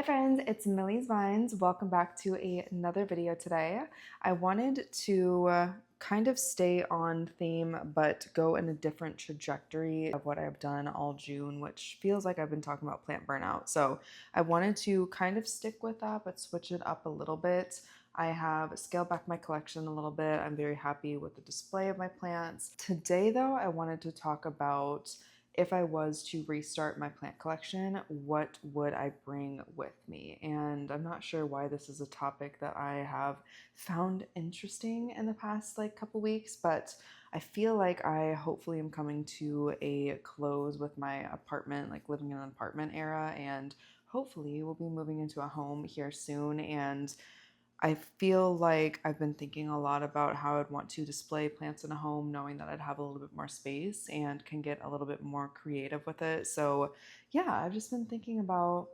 Hi friends, it's Millie's Vines. Welcome back to another video today. I wanted to kind of stay on theme but go in a different trajectory of what I've done all June, which feels like I've been talking about plant burnout. So I wanted to kind of stick with that but switch it up a little bit. I have scaled back my collection a little bit. I'm very happy with the display of my plants. Today though, I wanted to talk about if I was to restart my plant collection, what would I bring with me? And I'm not sure why this is a topic that I have found interesting in the past couple weeks, but I feel like I hopefully am coming to a close with my apartment, like living in an apartment era, and hopefully we'll be moving into a home here soon. And I feel like I've been thinking a lot about how I'd want to display plants in a home, knowing that I'd have a little bit more space and can get a little bit more creative with it. So, yeah, I've just been thinking about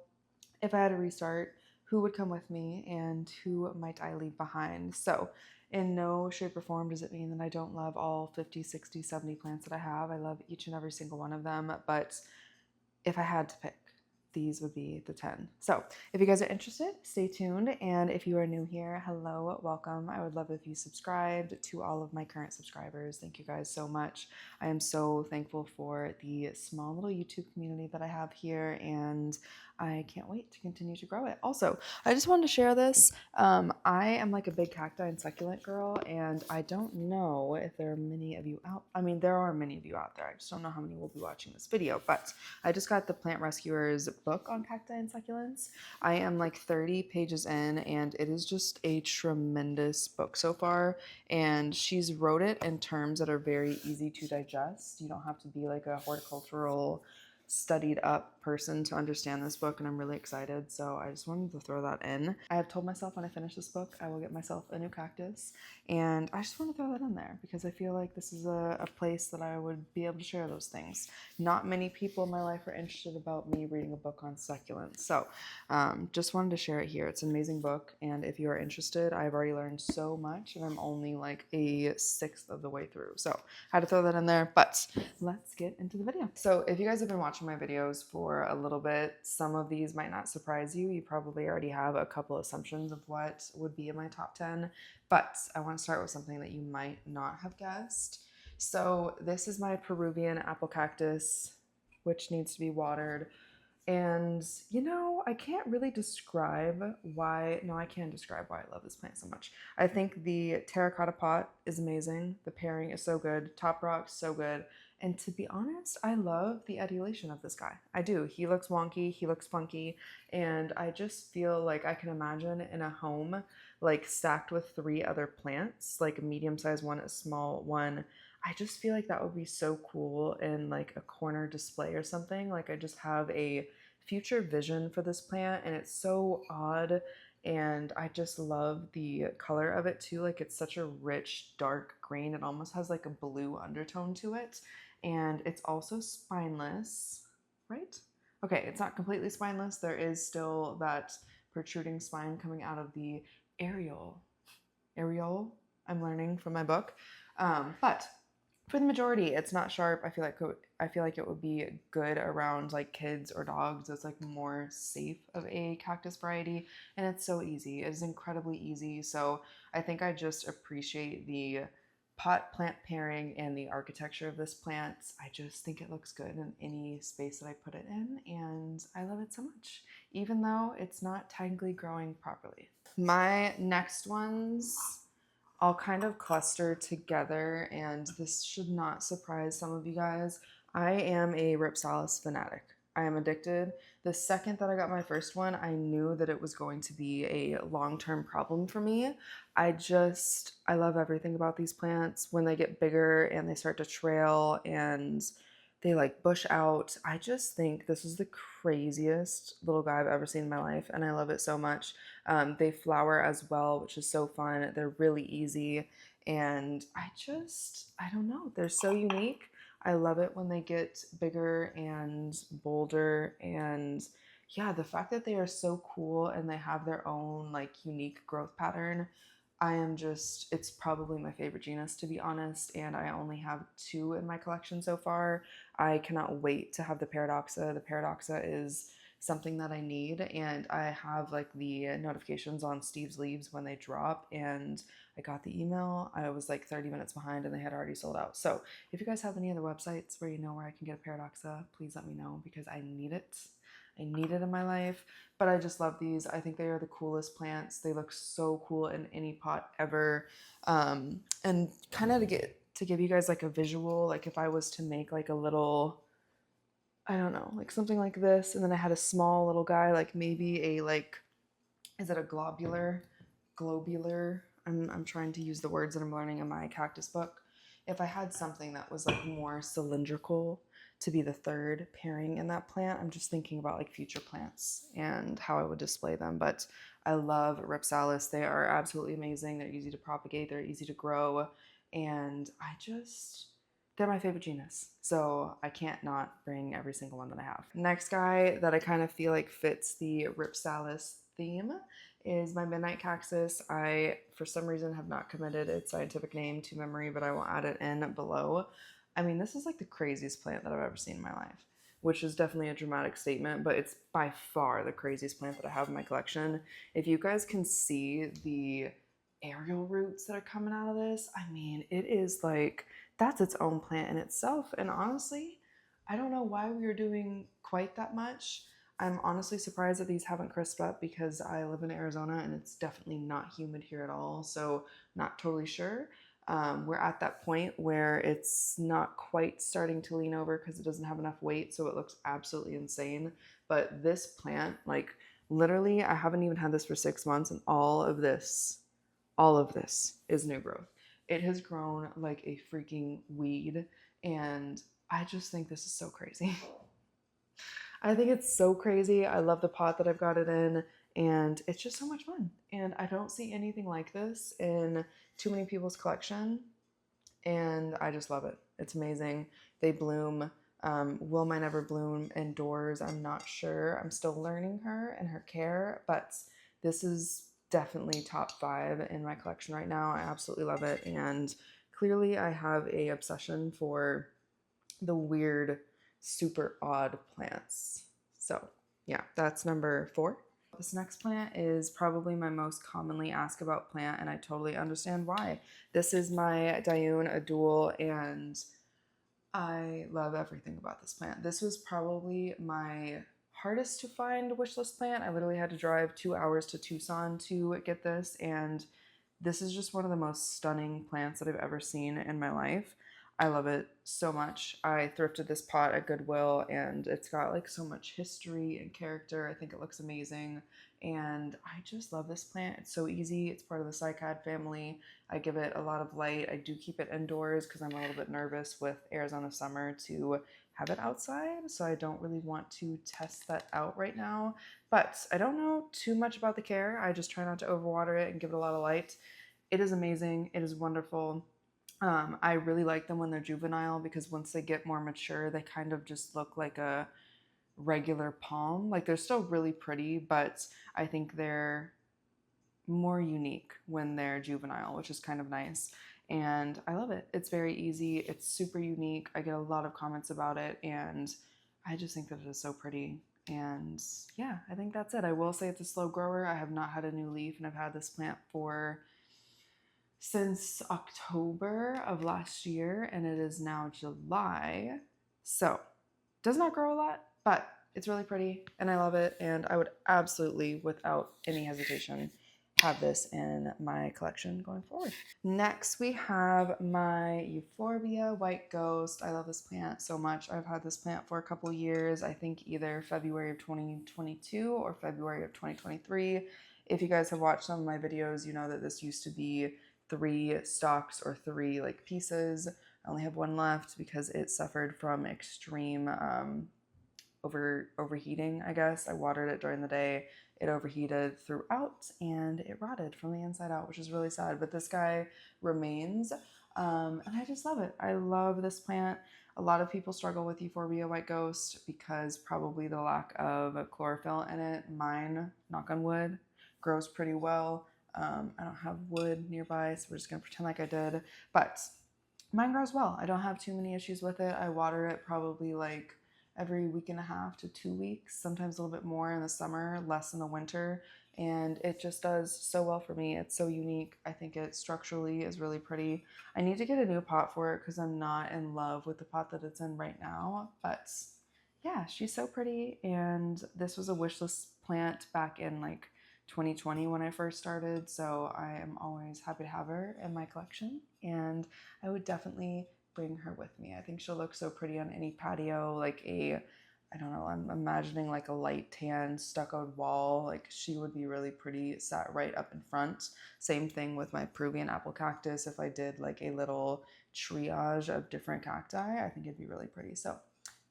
if I had to restart, who would come with me and who might I leave behind. So, in no shape or form does it mean that I don't love all 50, 60, 70 plants that I have. I love each and every single one of them. But if I had to pick, these would be the 10. So if you guys are interested, stay tuned. And if you are new here, hello, welcome. I would love if you subscribed. To all of my current subscribers, thank you guys so much. I am so thankful for the small little YouTube community that I have here, and I can't wait to continue to grow it. Also, I just wanted to share this. I am like a big cacti and succulent girl, and I don't know if there are many of you out. I mean, there are many of you out there. I just don't know how many will be watching this video, but I just got the Plant Rescuers book on cacti and succulents. I am like 30 pages in, and it is just a tremendous book so far. And she's wrote it in terms that are very easy to digest. You don't have to be like a horticultural studied up person to understand this book, and I'm really excited. So I just wanted to throw that in. I have told myself when I finish this book, I will get myself a new cactus, and I just want to throw that in there because I feel like this is a place that I would be able to share those things. Not many people in my life are interested about me reading a book on succulents. So just wanted to share it here. It's an amazing book, and if you are interested, I've already learned so much, and I'm only like a sixth of the way through. So I had to throw that in there, but let's get into the video. So if you guys have been watching my videos for a little bit, some of these might not surprise you. You probably already have a couple assumptions of what would be in my top 10, but I want to start with something that you might not have guessed. So this is my Peruvian apple cactus, which needs to be watered. And I can't really describe why. No, I can describe why I love this plant so much. I think the terracotta pot is amazing. The pairing is so good. Top rock, so good. And to be honest, I love the adulation of this guy. I do. He looks wonky, he looks funky, and I just feel like I can imagine in a home, like stacked with 3 other plants, like a medium-sized one, a small one. I just feel like that would be so cool in like a corner display or something. Like I just have a future vision for this plant, and it's so odd, and I just love the color of it too. Like it's such a rich dark green. It almost has like a blue undertone to it, and it's also spineless, right? Okay, it's not completely spineless. There is still that protruding spine coming out of the areole. I'm learning from my book, but for the majority, it's not sharp. I feel like it would be good around like kids or dogs. It's like more safe of a cactus variety, and it's so easy. It is incredibly easy. So I think I just appreciate the pot plant pairing and the architecture of this plant. I just think it looks good in any space that I put it in, and I love it so much, even though it's not technically growing properly. My next ones all kind of cluster together, and this should not surprise some of you guys. I am a Ripalis fanatic. I am addicted. The second that I got my first one, I knew that it was going to be a long-term problem for me. I love everything about these plants. When they get bigger and they start to trail and they like bush out, I just think this is the craziest little guy I've ever seen in my life, and I love it so much. They flower as well, which is so fun. They're really easy, and I don't know, they're so unique. I love it when they get bigger and bolder, and yeah, the fact that they are so cool and they have their own like unique growth pattern. It's probably my favorite genus, to be honest, and I only have 2 in my collection so far. I cannot wait to have the Paradoxa. The Paradoxa is something that I need, and I have like the notifications on Steve's leaves when they drop, and I got the email. I was like 30 minutes behind and they had already sold out. So if you guys have any other websites where you know where I can get a Paradoxa, please let me know because I need it. I need it in my life. But I just love these. I think they are the coolest plants. They look so cool in any pot ever. And kind of to give you guys like a visual, like if I was to make like a little, I don't know, like something like this, and then I had a small little guy, like maybe a like, is it a globular? I'm trying to use the words that I'm learning in my cactus book. If I had something that was like more cylindrical to be the third pairing in that plant, I'm just thinking about like future plants and how I would display them. But I love Ripalis. They are absolutely amazing. They're easy to propagate. They're easy to grow. And they're my favorite genus. So I can't not bring every single one that I have. Next guy that I kind of feel like fits the Ripalis theme is my Midnight Cactus. I, for some reason, have not committed its scientific name to memory, but I will add it in below. I mean, this is like the craziest plant that I've ever seen in my life, which is definitely a dramatic statement, but it's by far the craziest plant that I have in my collection. If you guys can see the aerial roots that are coming out of this, I mean, it is like, that's its own plant in itself. And honestly, I don't know why we are doing quite that much. I'm honestly surprised that these haven't crisped up because I live in Arizona and it's definitely not humid here at all. So not totally sure. We're at that point where it's not quite starting to lean over because it doesn't have enough weight. So it looks absolutely insane. But this plant, like literally, I haven't even had this for 6 months and all of this is new growth. It has grown like a freaking weed. And I just think this is so crazy. I think it's so crazy. I love the pot that I've got it in, and it's just so much fun. And I don't see anything like this in too many people's collection, and I just love it. It's amazing. They bloom. Will mine ever bloom indoors? I'm not sure. I'm still learning her and her care, but this is definitely top 5 in my collection right now. I absolutely love it, and clearly I have a obsession for the weird, super odd plants. So yeah, that's number 4. This next plant is probably my most commonly asked about plant, and I totally understand why. This is my Dune Adul, and I love everything about this plant. This was probably my hardest to find wishlist plant. I literally had to drive 2 hours to Tucson to get this, and this is just one of the most stunning plants that I've ever seen in my life. I love it so much. I thrifted this pot at Goodwill and it's got like so much history and character. I think it looks amazing. And I just love this plant. It's so easy. It's part of the cycad family. I give it a lot of light. I do keep it indoors because I'm a little bit nervous with Arizona summer to have it outside. So I don't really want to test that out right now. But I don't know too much about the care. I just try not to overwater it and give it a lot of light. It is amazing. It is wonderful. I really like them when they're juvenile because once they get more mature, they kind of just look like a regular palm. Like they're still really pretty, but I think they're more unique when they're juvenile, which is kind of nice. And I love it. It's very easy. It's super unique. I get a lot of comments about it, and I just think that it is so pretty. And yeah, I think that's it. I will say it's a slow grower. I have not had a new leaf, and I've had this plant since October of last year, and it is now July. So, does not grow a lot, but it's really pretty and I love it, and I would absolutely, without any hesitation, have this in my collection going forward. Next, we have my Euphoria White Ghost. I love this plant so much. I've had this plant for a couple years. I think either February of 2022 or February of 2023. If you guys have watched some of my videos, you know that this used to be 3 stalks or 3 like pieces. I only have 1 left because it suffered from extreme overheating, I guess. I watered it during the day. It overheated throughout and it rotted from the inside out, which is really sad. But this guy remains, and I just love it. I love this plant. A lot of people struggle with Euphoria White Ghost because probably the lack of chlorophyll in it. Mine, knock on wood, grows pretty well. I don't have wood nearby, so we're just gonna pretend like I did. But mine grows well. I don't have too many issues with it. I water it probably like every week and a half to 2 weeks, sometimes a little bit more in the summer, less in the winter. And it just does so well for me. It's so unique. I think it structurally is really pretty. I need to get a new pot for it because I'm not in love with the pot that it's in right now. But yeah, she's so pretty. And this was a wish list plant back in like 2020 when I first started. So I am always happy to have her in my collection. And I would definitely bring her with me. I think she'll look so pretty on any patio, like I don't know, I'm imagining like a light tan stuccoed wall. Like she would be really pretty sat right up in front. Same thing with my Peruvian apple cactus. If I did like a little triage of different cacti, I think it'd be really pretty. So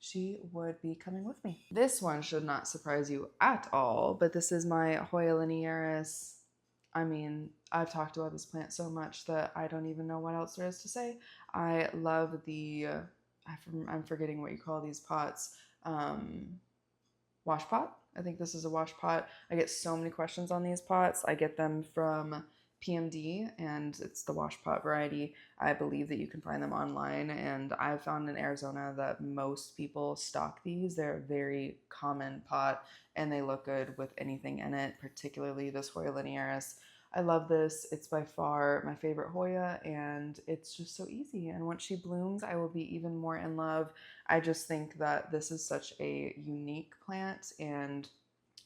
she would be coming with me. This one should not surprise you at all, but this is my Hoya Linearis. I mean, I've talked about this plant so much that I don't even know what else there is to say. I love the, I'm forgetting what you call these pots, wash pot. I think this is a wash pot. I get so many questions on these pots. I get them from PMD, and it's the wash pot variety. I believe that you can find them online, and I've found in Arizona that most people stock these. They're a very common pot, and they look good with anything in it, particularly this Hoya Linearis. I love this. It's by far my favorite Hoya, and it's just so easy. And once she blooms, I will be even more in love. I just think that this is such a unique plant, and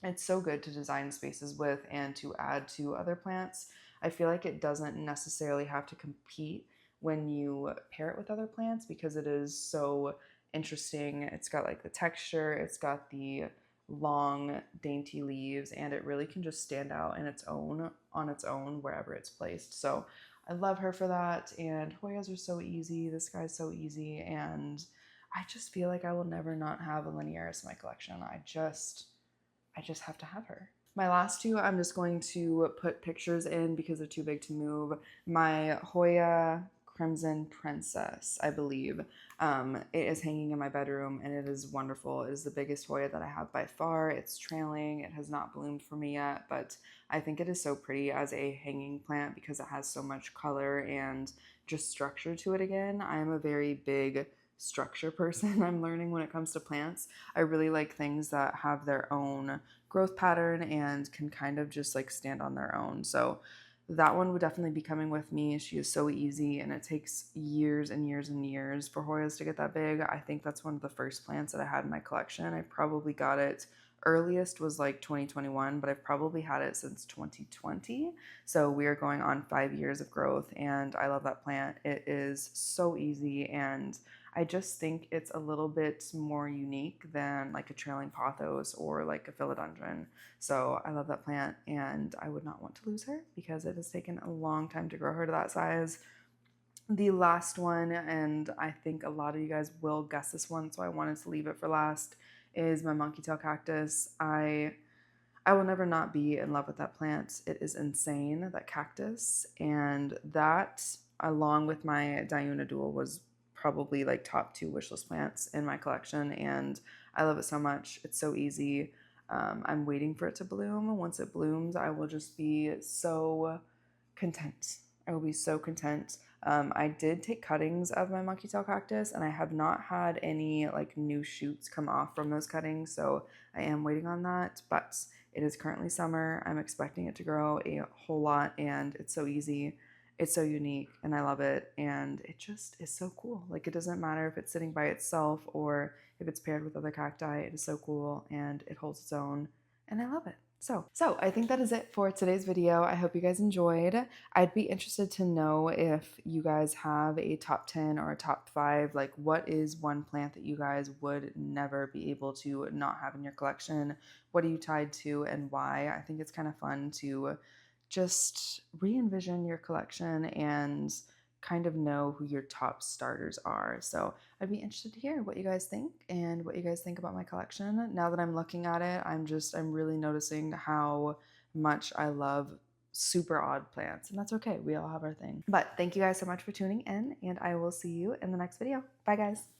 it's so good to design spaces with and to add to other plants. I feel like it doesn't necessarily have to compete when you pair it with other plants because it is so interesting. It's got like the texture, it's got the long dainty leaves, and it really can just stand out in its own on its own wherever it's placed. So I love her for that. And Hoyas are so easy. This guy's so easy, and I just feel like I will never not have a Linearis in my collection. I just have to have her. My last two, I'm just going to put pictures in because they're too big to move. My Hoya Crimson Princess, I believe. It is hanging in my bedroom, and it is wonderful. It is the biggest Hoya that I have by far. It's trailing. It has not bloomed for me yet, but I think it is so pretty as a hanging plant because it has so much color and just structure to it again. I am a very big structure person. I'm learning when it comes to plants. I really like things that have their own growth pattern and can kind of just like stand on their own. So that one would definitely be coming with me. She is so easy, and it takes years and years and years for Hoyas to get that big. I think that's one of the first plants that I had in my collection. I probably got it, earliest was like 2021, but I've probably had it since 2020. So we are going on 5 years of growth, and I love that plant. It is so easy, and I just think it's a little bit more unique than like a trailing pothos or like a philodendron. So I love that plant, and I would not want to lose her because it has taken a long time to grow her to that size. The last one, and I think a lot of you guys will guess this one, so I wanted to leave it for last, is my monkey tail cactus. I will never not be in love with that plant. It is insane, that cactus, and that, along with my Dune Adul, was probably like top 2 wishlist plants in my collection, and I love it so much. It's so easy. I'm waiting for it to bloom. Once it blooms, I will just be so content. I will be so content. I did take cuttings of my monkey tail cactus, and I have not had any like new shoots come off from those cuttings, so I am waiting on that. But it is currently summer. I'm expecting it to grow a whole lot, and it's so easy. It's so unique, and I love it, and it just is so cool. Like, it doesn't matter if it's sitting by itself or if it's paired with other cacti. It is so cool, and it holds its own, and I love it. So I think that is it for today's video. I hope you guys enjoyed. I'd be interested to know if you guys have a top 10 or a top 5. Like, what is one plant that you guys would never be able to not have in your collection? What are you tied to, and why? I think it's kind of fun to just re-envision your collection and kind of know who your top starters are. So I'd be interested to hear what you guys think and what you guys think about my collection. Now that I'm looking at it, I'm really noticing how much I love super odd plants, and that's okay. We all have our thing. But thank you guys so much for tuning in, and I will see you in the next video. Bye guys.